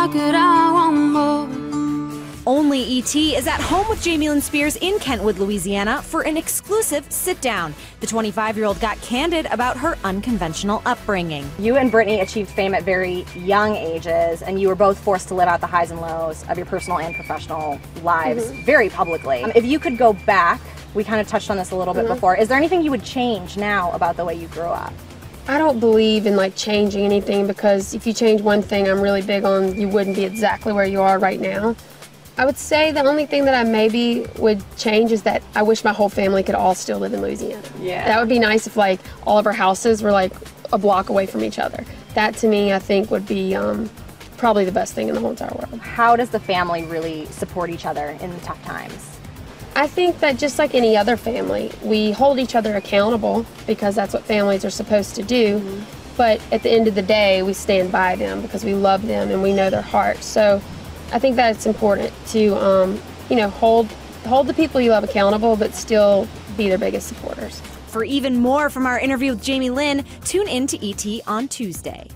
fuck it, I want more. Only E.T. is at home with Jamie Lynn Spears in Kentwood, Louisiana for an exclusive sit-down. The 25-year-old got candid about her unconventional upbringing. You and Britney achieved fame at very young ages, and you were both forced to live out the highs and lows of your personal and professional lives very publicly. If you could go back, we kind of touched on this a little bit before, is there anything you would change now about the way you grew up? I don't believe in like changing anything, because if you change one thing, I'm really big on you wouldn't be exactly where you are right now. I would say the only thing that I maybe would change is that I wish my whole family could all still live in Louisiana. Yeah. That would be nice if like all of our houses were like a block away from each other. That to me, I think would be probably the best thing in the whole entire world. How does the family really support each other in the tough times? I think that just like any other family, we hold each other accountable because that's what families are supposed to do. But at the end of the day, we stand by them because we love them and we know their heart. So I think that it's important to, you know, hold the people you love accountable, but still be their biggest supporters. For even more from our interview with Jamie Lynn, tune in to ET on Tuesday.